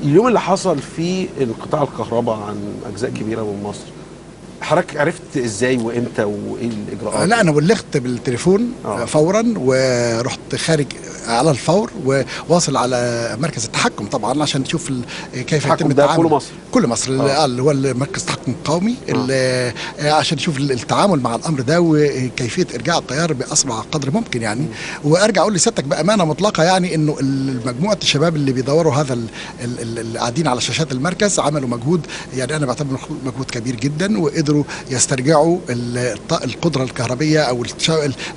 اليوم اللي حصل فيه انقطاع الكهرباء عن اجزاء كبيره من مصر، حضرتك عرفت ازاي وامتى وايه الاجراءات؟ لا، انا بلغت بالتليفون فورا، ورحت خارج على الفور وواصل على مركز التحكم طبعا عشان نشوف كيف يتم التعامل. كل مصر، كل مصر اللي هو مركز التحكم القومي عشان نشوف التعامل مع الامر ده وكيفيه ارجاع التيار باسرع قدر ممكن يعني. وارجع اقول لسيادتك بامانه مطلقه يعني انه مجموعه الشباب اللي بيدوروا هذا اللي قاعدين على شاشات المركز عملوا مجهود، يعني انا بعتبره مجهود كبير جدا، وقدروا يسترجعوا القدره الكهربيه او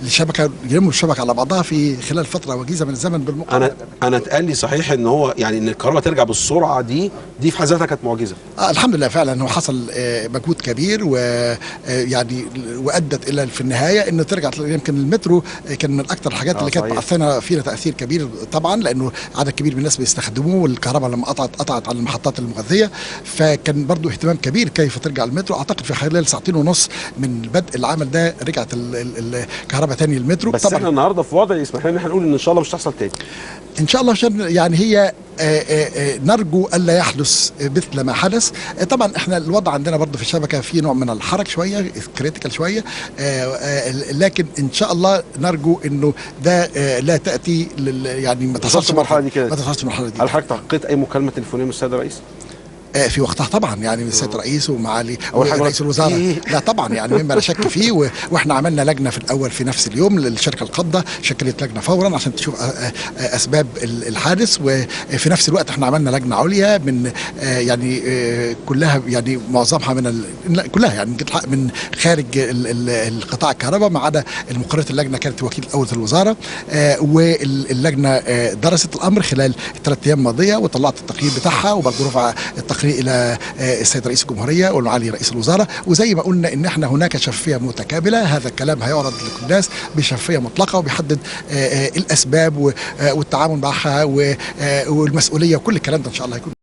الشبكه، يلموا الشبكه على بعضها في خلال فتره وجيزه من الزمن بالمقارنه. انا اتقال لي صحيح ان هو يعني ان الكهرباء ترجع بالسرعه دي في حد ذاتها كانت معجزه. الحمد لله فعلا هو حصل مجهود كبير، ويعني وادت الى في النهايه انه ترجع. يمكن المترو كان من اكثر الحاجات اللي كانت مأثرة فينا تاثير كبير طبعا، لانه عدد كبير من الناس بيستخدموه، والكهرباء لما قطعت على المحطات المغذيه، فكان برضو اهتمام كبير كيف ترجع المترو. اعتقد في خلال ساعتين ونص من بدء العمل ده رجعت الكهرباء تاني المترو. بس طبعا احنا النهارده في وضع يسمح لنا ان احنا نقول ان شاء الله مش هتحصل تاني ان شاء الله، عشان يعني هي نرجو الا يحدث مثل ما حدث. طبعا احنا الوضع عندنا برضه في الشبكه في نوع من الحرج شويه، كريتيكال شويه، لكن ان شاء الله نرجو انه ده لا تاتي يعني ما تصلش المرحله دي كده. هل حضرتك تحققت اي مكالمه تليفونيه من السيد الرئيس؟ في وقتها طبعا، يعني السيد الرئيس ومعالي رئيس الوزراء. لا طبعا يعني مما لا شك فيه، واحنا عملنا لجنه في الاول في نفس اليوم للشركه القابضه، شكلت لجنه فورا عشان تشوف اسباب الحادث، وفي نفس الوقت احنا عملنا لجنه عليا من يعني كلها يعني معظمها كلها يعني من خارج القطاع الكهرباء، ما عدا المقررة اللجنه كانت وكيل اول الوزاره، واللجنه درست الامر خلال 3 ايام ماضيه وطلعت التقرير بتاعها، وبرضه رفع التقرير الى السيد رئيس الجمهوريه والمعالي رئيس الوزراء. وزي ما قلنا ان احنا هناك شفافيه متكامله، هذا الكلام هيعرض لكل الناس بشفافيه مطلقه، وبيحدد الاسباب والتعامل معها والمسؤوليه وكل الكلام ده ان شاء الله هيكون